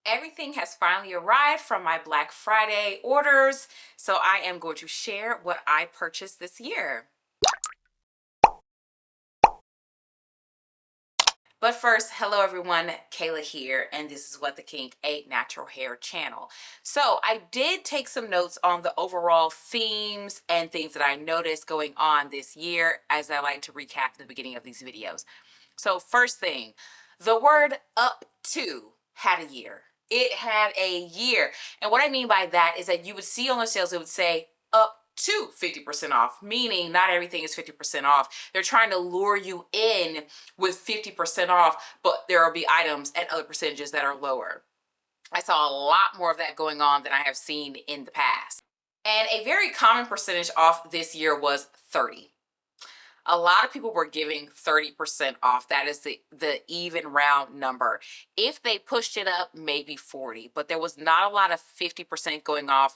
Everything has finally arrived from my Black Friday orders, so I am going to share what I purchased this year. But first, hello everyone, Kayla here, and this is What the Kink, a natural hair channel. So I did take some notes on the overall themes and things that I noticed going on this year, as I like to recap at the beginning of these videos. So first thing, the word up to had a year. It had a year. And what I mean by that is that you would see on the sales, it would say up to 50% off, meaning not everything is 50% off. They're trying to lure you in with 50% off, but there will be items at other percentages that are lower. I saw a lot more of that going on than I have seen in the past. And a very common percentage off this year was 30. A lot of people were giving 30% off. That is the even round number. If they pushed it up, maybe 40, but there was not a lot of 50% going on.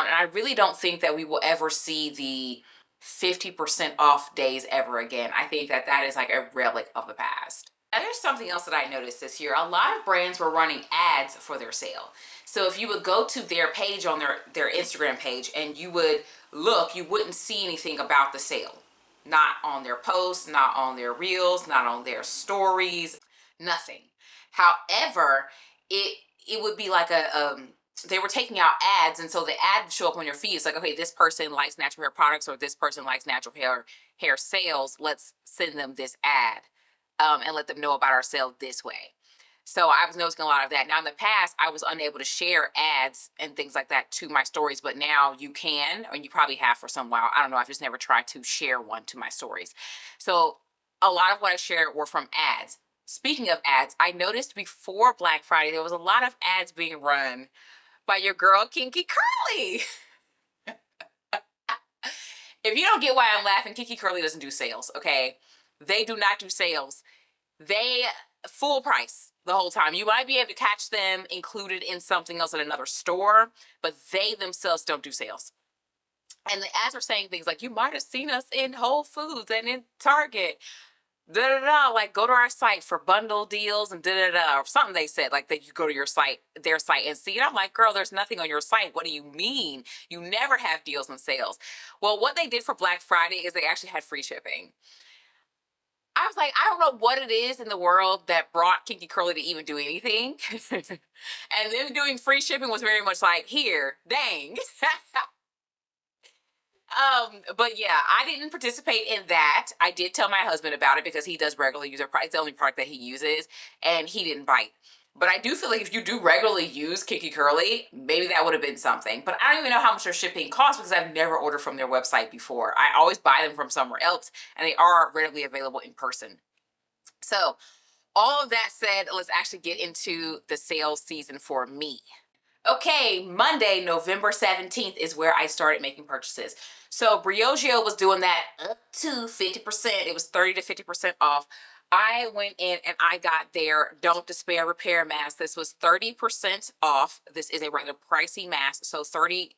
And I really don't think that we will ever see the 50% off days ever again. I think that that is like a relic of the past. And there's something else that I noticed this year. A lot of brands were running ads for their sale. So if you would go to their page on their Instagram page and you would look, you wouldn't see anything about the sale. Not on their posts, not on their reels, not on their stories, nothing. However, it would be like they were taking out ads, and so the ad would show up on your feed. It's like, okay, this person likes natural hair products, or this person likes natural hair sales. Let's send them this ad, and let them know about our sale this way. So I was noticing a lot of that. Now in the past, I was unable to share ads and things like that to my stories, but now you can, or you probably have for some while. I don't know. I've just never tried to share one to my stories. So a lot of what I shared were from ads. Speaking of ads, I noticed before Black Friday, there was a lot of ads being run by your girl, Kinky Curly. If you don't get why I'm laughing, Kinky Curly doesn't do sales, okay? They do not do sales. They full price the whole time. You might be able to catch them included in something else at another store, but they themselves don't do sales. And the ads are saying things like, you might have seen us in Whole Foods and in Target. Da da da, like go to our site for bundle deals and da da da, or something they said, like that you go to your site, their site, and see it. I'm like, girl, there's nothing on your site. What do you mean? You never have deals and sales. Well, what they did for Black Friday is they actually had free shipping. I was like, I don't know what it is in the world that brought Kinky Curly to even do anything. And them doing free shipping was very much like, here, dang. But yeah, I didn't participate in that. I did tell my husband about it because he does regularly use it's the only product that he uses, and he didn't bite. But I do feel like if you do regularly use Kinky Curly, maybe that would have been something. But I don't even know how much their shipping costs because I've never ordered from their website before. I always buy them from somewhere else, and they are readily available in person. So all of that said, let's actually get into the sales season for me. Okay, Monday, November 17th is where I started making purchases. So Briogeo was doing that up to 50%. It was 30 to 50% off. I went in and I got their Don't Despair Repair Mask. This was 30% off. This is a rather pricey mask, so 30%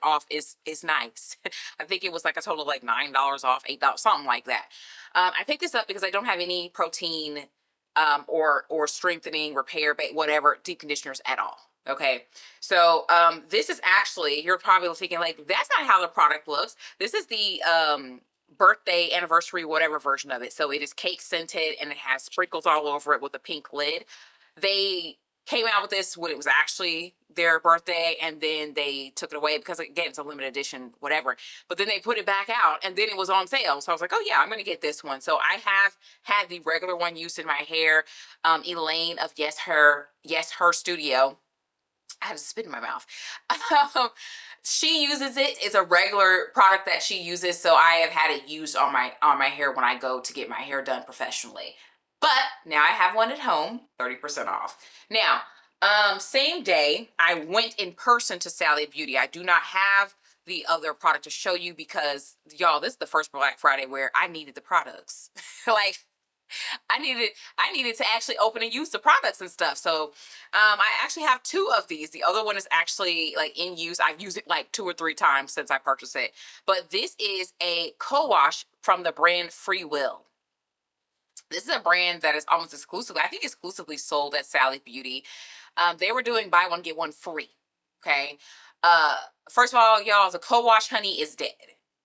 off is nice. I think it was like a total of like $9 off, $8, something like that. I picked this up because I don't have any protein or strengthening, repair, whatever, deep conditioners at all. Okay, so this is actually, you're probably thinking like, that's not how the product looks. This is the birthday, anniversary, whatever version of it. So it is cake scented and it has sprinkles all over it with a pink lid. They came out with this when it was actually their birthday, and then they took it away because, again, it's a limited edition, whatever. But then they put it back out, and then it was on sale. So I was like, oh yeah, I'm gonna get this one. So I have had the regular one used in my hair. Elaine of Yes Her Studio, I have to spit in my mouth. She uses it. It's a regular product that she uses, so I have had it used on my hair when I go to get my hair done professionally. But now I have one at home, 30% off. Now, same day, I went in person to Sally Beauty. I do not have the other product to show you because, y'all, this is the first Black Friday where I needed the products. Like, I needed to actually open and use the products and stuff. So I actually have two of these. The other one is actually like in use. I've used it like 2 or 3 times since I purchased it. But this is a co-wash from the brand Free Will. This is a brand that is almost exclusively, I think exclusively sold at Sally Beauty. They were doing buy one, get one free. Okay. First of all, y'all, the co-wash honey is dead.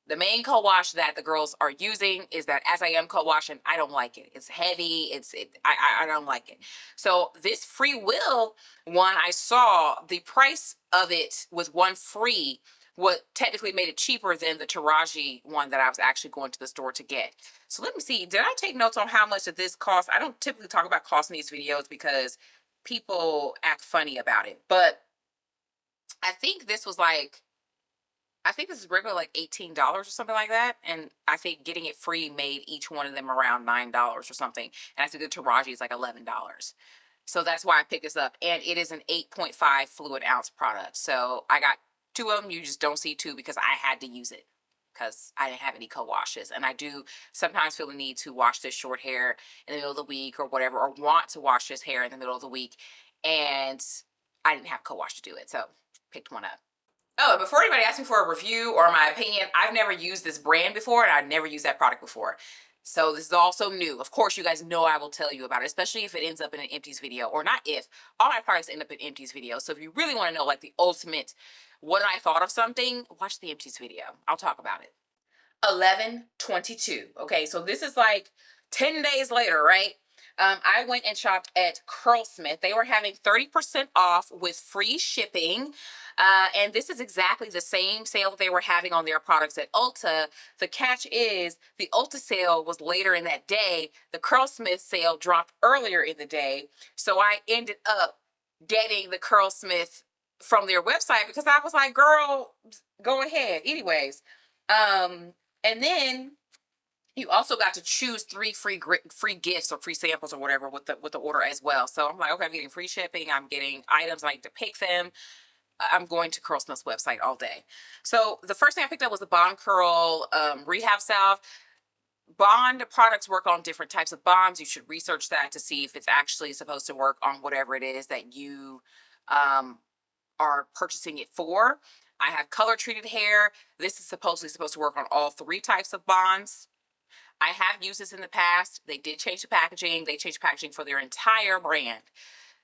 The main co-wash that the girls are using is that As I Am co-wash, and I don't like it. It's heavy. I don't like it. So this Free Will one, I saw the price of it with one free, what technically made it cheaper than the Taraji one that I was actually going to the store to get. So let me see. Did I take notes on how much did this cost? I don't typically talk about cost in these videos because people act funny about it. But I think this was like, I think this is regular like $18 or something like that. And I think getting it free made each one of them around $9 or something. And I think the Taraji is like $11. So that's why I picked this up. And it is an 8.5 fluid ounce product. So I got two of them. You just don't see two because I had to use it because I didn't have any co-washes. And I do sometimes feel the need to wash this short hair in the middle of the week or whatever, or want to wash this hair in the middle of the week. And I didn't have co-wash to do it. So picked one up. Oh, and before anybody asks me for a review or my opinion, I've never used this brand before, and I've never used that product before. So this is also new. Of course, you guys know I will tell you about it, especially if it ends up in an empties video, or not if. All my products end up in empties video. So if you really want to know like the ultimate, what I thought of something, watch the empties video. I'll talk about it. 11/22. Okay, so this is like 10 days later, right? I went and shopped at Curlsmith. They were having 30% off with free shipping. And this is exactly the same sale they were having on their products at Ulta. The catch is the Ulta sale was later in that day. The Curlsmith sale dropped earlier in the day. So I ended up getting the Curlsmith from their website because I was like, girl, go ahead. Anyways, and then you also got to choose 3 free gifts or free samples or whatever with the order as well. So I'm like, okay, I'm getting free shipping. I'm getting items. I need to pick them. I'm going to Curlsmith's website all day. So the first thing I picked up was the Bond Curl Rehab Salve. Bond products work on different types of bonds. You should research that to see if it's actually supposed to work on whatever it is that you are purchasing it for. I have color treated hair. This is supposedly supposed to work on all 3 types of bonds. I have used this in the past. They did change the packaging. They changed the packaging for their entire brand.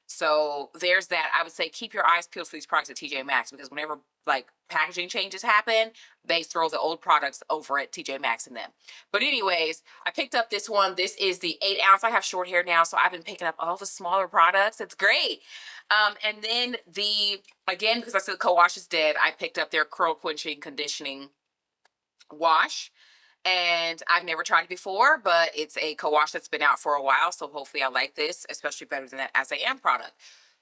So there's that. I would say keep your eyes peeled for these products at TJ Maxx, because whenever like packaging changes happen, they throw the old products over at TJ Maxx in them. But anyways, I picked up this one. This is the 8 ounce. I have short hair now, so I've been picking up all the smaller products. It's great. And then again, because I said the co-wash is dead, I picked up their curl quenching conditioning wash. And I've never tried it before, but it's a co-wash that's been out for a while. So hopefully I like this, especially better than that As I Am product.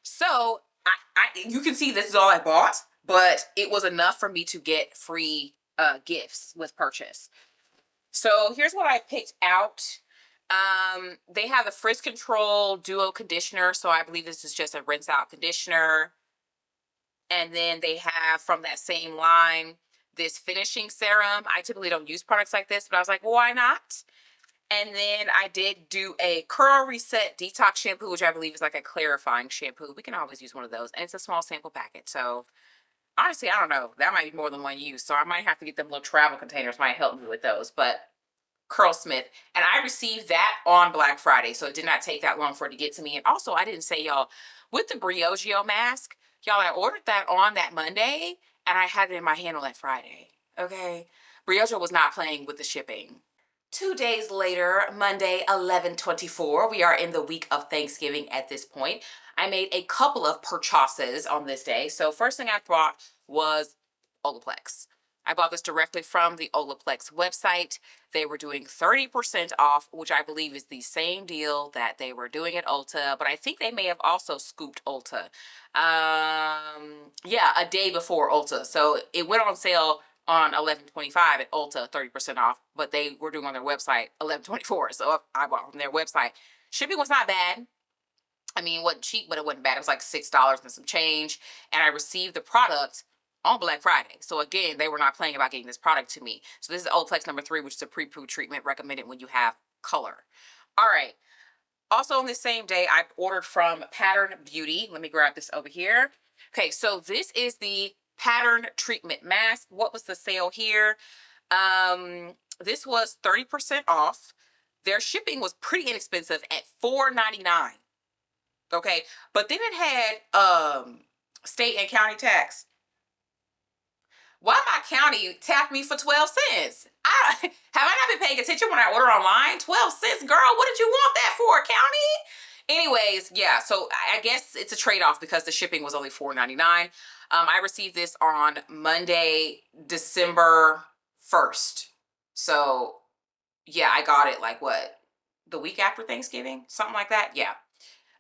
So you can see this is all I bought, but it was enough for me to get free gifts with purchase. So here's what I picked out. They have the Frizz Control Duo Conditioner. So I believe this is just a rinse out conditioner. And then they have from that same line, this finishing serum. I typically don't use products like this, but I was like, well, why not? And then I did do a Curl Reset Detox Shampoo, which I believe is like a clarifying shampoo. We can always use one of those. And it's a small sample packet. So honestly, I don't know. That might be more than one use. So I might have to get them little travel containers. Might help me with those. But Curlsmith. And I received that on Black Friday. So it did not take that long for it to get to me. And also, I didn't say, y'all, with the Briogeo mask, y'all, I ordered that on that Monday. And I had it in my hand on that Friday. Okay. Briogeo was not playing with the shipping. 2 days later, Monday, 11/24. We are in the week of Thanksgiving at this point. I made a couple of purchases on this day. So first thing I bought was Olaplex. I bought this directly from the Olaplex website. They were doing 30% off, which I believe is the same deal that they were doing at Ulta, but I think they may have also scooped Ulta. Yeah, a day before Ulta. So it went on sale on 11/25 at Ulta, 30% off, but they were doing on their website 11/24. So I bought from their website. Shipping was not bad. I mean, it wasn't cheap, but it wasn't bad. It was like $6 and some change. And I received the product on Black Friday. So again, they were not playing about getting this product to me. So this is Olaplex number 3, which is a pre-poo treatment recommended when you have color. All right. Also on this same day, I ordered from Pattern Beauty. Let me grab this over here. Okay, so this is the Pattern Treatment Mask. What was the sale here? This was 30% off. Their shipping was pretty inexpensive at $4.99. Okay. But then it had state and county tax. Why my county tapped me for 12 cents? Have I not been paying attention when I order online? 12 cents, girl. What did you want that for, county? Anyways, yeah, so I guess it's a trade-off because the shipping was only $4.99. I received this on Monday, December 1st. So yeah, I got it like what? The week after Thanksgiving? Something like that. Yeah.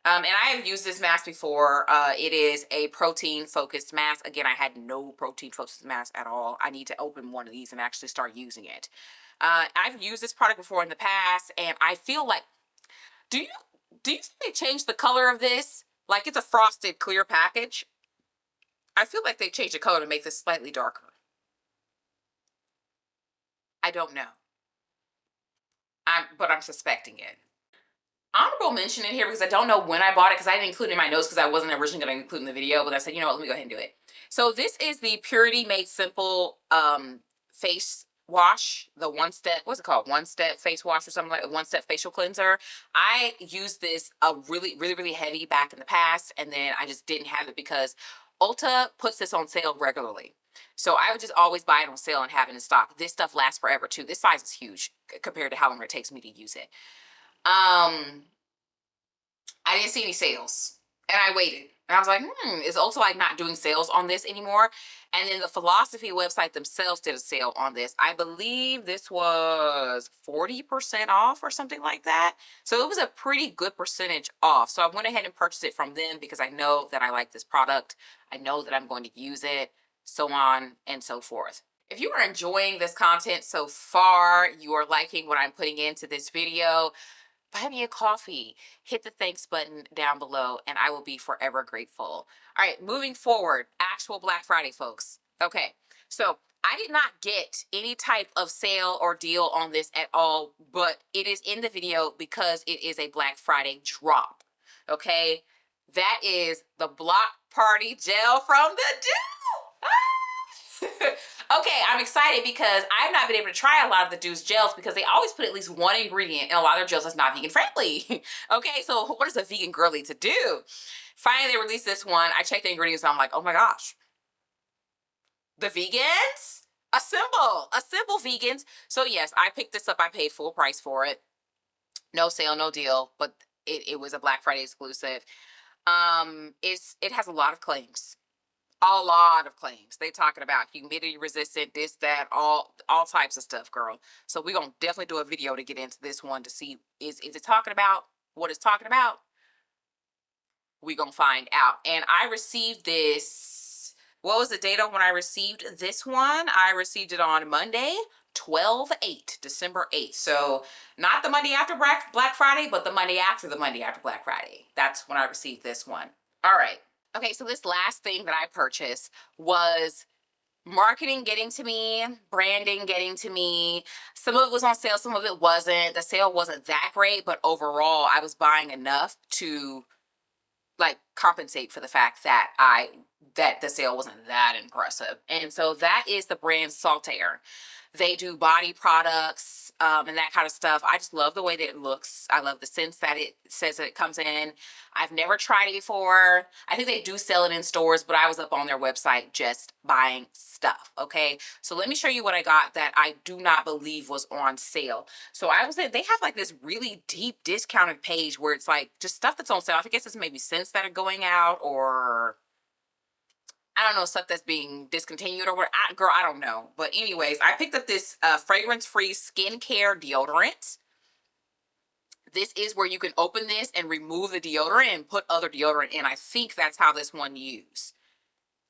And I have used this mask before. It is a protein focused mask. Again, I had no protein focused mask at all. I need to open one of these and actually start using it. I've used this product before in the past, and I feel like, do you think they changed the color of this? Like it's a frosted clear package. I feel like they changed the color to make this slightly darker. I don't know. But I'm suspecting it. Honorable mention in here because I don't know when I bought it because I didn't include it in my notes because I wasn't originally going to include in the video, but I said, you know what, let me go ahead and do it. So this is the Purity Made Simple face wash, the one step, what's it called? One step face wash or something like one step facial cleanser. I used this really heavy back in the past, and then I just didn't have it because Ulta puts this on sale regularly. So I would just always buy it on sale and have it in stock. This stuff lasts forever too. This size is huge compared to how long it takes me to use it. I didn't see any sales, and I waited. And I was like, is Ulta like not doing sales on this anymore? And then the Philosophy website themselves did a sale on this. I believe this was 40% off or something like that. So it was a pretty good percentage off. So I went ahead and purchased it from them because I know that I like this product. I know that I'm going to use it, so on and so forth. If you are enjoying this content so far, you are liking what I'm putting into this video, buy me a coffee, hit the thanks button down below, and I will be forever grateful. All right, moving forward, actual Black Friday, folks. Okay, so I did not get any type of sale or deal on this at all, but it is in the video because it is a Black Friday drop. Okay, that is the Block Party Gel from the Dew. Okay, I'm excited because I've not been able to try a lot of the Dew's gels because they always put at least one ingredient in a lot of their gels that's not vegan friendly. Okay, so what is a vegan girl need to do? Finally, they released this one. I checked the ingredients and I'm like, oh my gosh. The vegans? Assemble vegans. So yes, I picked this up. I paid full price for it. No sale, no deal, but it was a Black Friday exclusive. It has a lot of claims. A lot of claims. They talking about humidity resistant, this, that, all types of stuff, girl. So we're gonna definitely do a video to get into this one to see is it talking about what it's talking about. We're gonna find out. And I received this, what was the date on when I received this one? I received it on Monday, 12/8, December 8th. So not the Monday after Black Friday, but the Monday after Black Friday. That's when I received this one. All right. Okay, so this last thing that I purchased was marketing getting to me, branding getting to me. Some of it was on sale, some of it wasn't. The sale wasn't that great, but overall I was buying enough to like compensate for the fact that the sale wasn't that impressive. And so that is the brand Saltaire. They do body products and that kind of stuff. I just love the way that it looks. I love the scents that it says that it comes in. I've never tried it before. I think they do sell it in stores, but I was up on their website just buying stuff. Okay, so let me show you what I got that I do not believe was on sale. So I was they have like this really deep discounted page where it's like just stuff that's on sale. I guess it's maybe scents that are going out, or I don't know, stuff that's being discontinued or what. Girl, I don't know. But anyways, I picked up this fragrance-free skincare deodorant. This is where you can open this and remove the deodorant and put other deodorant in. I think that's how this one used.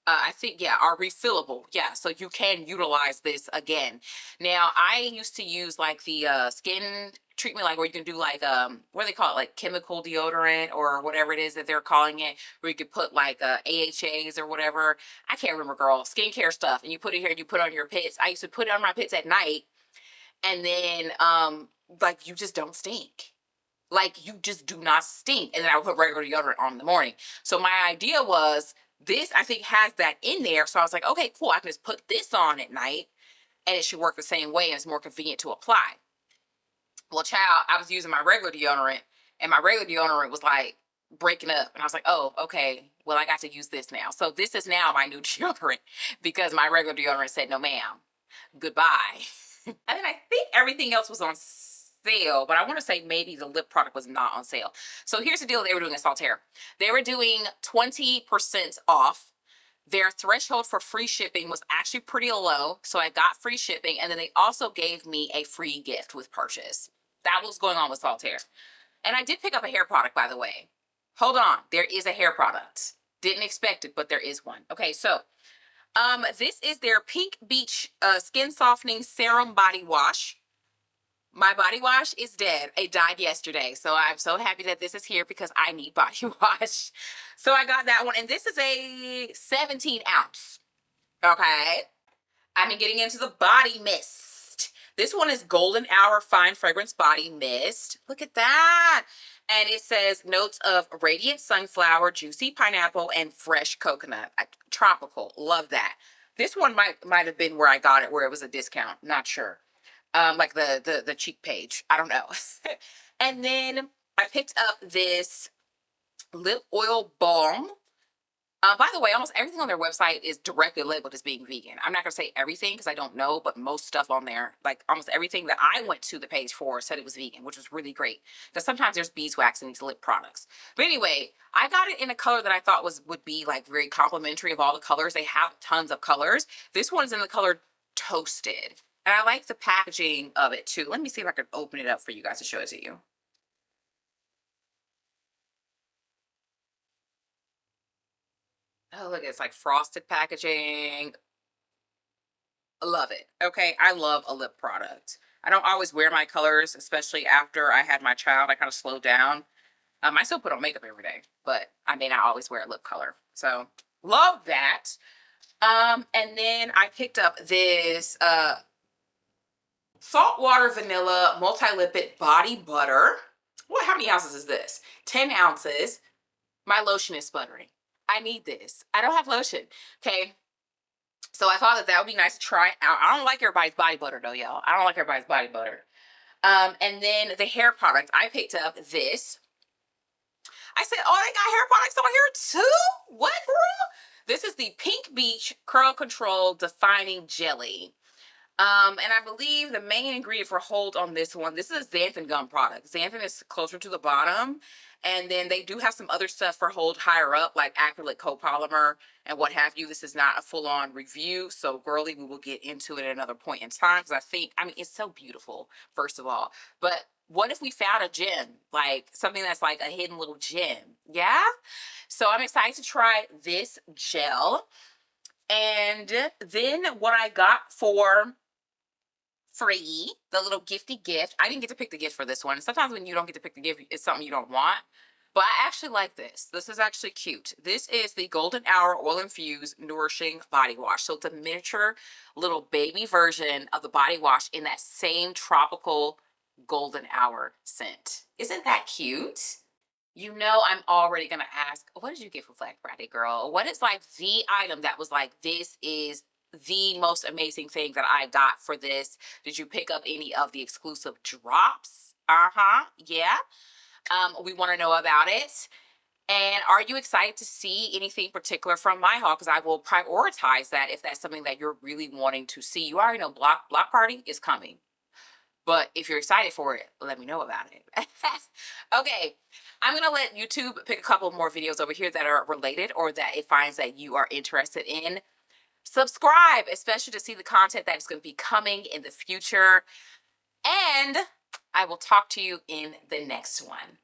I think, yeah, are refillable. Yeah, so you can utilize this again. Now, I used to use like the skin treatment, like where you can do like, what do they call it? Like chemical deodorant or whatever it is that they're calling it, where you could put like AHAs or whatever. I can't remember, girl. Skincare stuff. And you put it here and you put it on your pits. I used to put it on my pits at night. And then, like, you just don't stink. Like, you just do not stink. And then I would put regular deodorant on in the morning. So my idea was, this, I think, has that in there. So I was like, okay, cool. I can just put this on at night and it should work the same way and it's more convenient to apply. Well, child, I was using my regular deodorant and my regular deodorant was like breaking up. And I was like, oh, okay, well, I got to use this now. So this is now my new deodorant because my regular deodorant said, no, ma'am, goodbye. And then I think everything else was on sale, but I want to say maybe the lip product was not on sale. So here's the deal they were doing at Saltaire. They were doing 20% off. Their threshold for free shipping was actually pretty low, so I got free shipping, and then they also gave me a free gift with purchase. That was going on with Saltaire. And I did pick up a hair product, by the way. Hold on, there is a hair product. Didn't expect it, but there is one. Okay, so this is their Pink Beach Skin Softening Serum Body Wash. My body wash is dead. It died yesterday. So I'm so happy that this is here because I need body wash. So I got that one. And this is a 17 ounce. Okay. I've been getting into the body mist. This one is Golden Hour Fine Fragrance Body Mist. Look at that. And it says notes of radiant sunflower, juicy pineapple, and fresh coconut. Tropical. Love that. This one might have been where I got it, where it was a discount. Not sure. Like the cheap page. I don't know. And then I picked up this lip oil balm. By the way, almost everything on their website is directly labeled as being vegan. I'm not going to say everything because I don't know, but most stuff on there, like almost everything that I went to the page for said it was vegan, which was really great. Because sometimes there's beeswax in these lip products. But anyway, I got it in a color that I thought would be like very complimentary of all the colors. They have tons of colors. This one's in the color Toasted. And I like the packaging of it too. Let me see if I can open it up for you guys to show it to you. Oh, look, it's like frosted packaging. I love it. Okay, I love a lip product. I don't always wear my colors, especially after I had my child. I kind of slowed down. I still put on makeup every day, but I may not always wear a lip color. So love that. And then I picked up this saltwater vanilla multi-lipid body butter. What? How many ounces is this? 10 ounces. My lotion is sputtering. I need this. I don't have lotion. Okay. So I thought that would be nice to try out. I don't like everybody's body butter though, y'all. I don't like everybody's body butter. And then the hair product, I picked up this. I said, oh, they got hair products on here too? What, girl? This is the Pink Beach Curl Control Defining Jelly. And I believe the main ingredient for hold on this one, this is a xanthan gum product. Xanthan is closer to the bottom. And then they do have some other stuff for hold higher up, like acrylic copolymer and what have you. This is not a full-on review. So, girly, we will get into it at another point in time. Because I mean, it's so beautiful, first of all. But what if we found a gem? Like, something that's like a hidden little gem. Yeah? So, I'm excited to try this gel. And then what I got for free, the little gifty gift. I didn't get to pick the gift for this one. Sometimes when you don't get to pick the gift, it's something you don't want. But I actually like this. This is actually cute. This is the Golden Hour Oil Infused Nourishing Body Wash. So it's a miniature little baby version of the body wash in that same tropical golden hour scent. Isn't that cute? You know, I'm already going to ask, what did you get for Black Friday, girl? What is like the item that was like, this is the most amazing thing that I got for this? Did you pick up any of the exclusive drops? Yeah. We want to know about it. And are you excited to see anything particular from my haul? Because I will prioritize that if that's something that you're really wanting to see. You already know Block Party is coming. But if you're excited for it, let me know about it. Okay, I'm going to let YouTube pick a couple more videos over here that are related or that it finds that you are interested in. Subscribe, especially to see the content that is going to be coming in the future. And I will talk to you in the next one.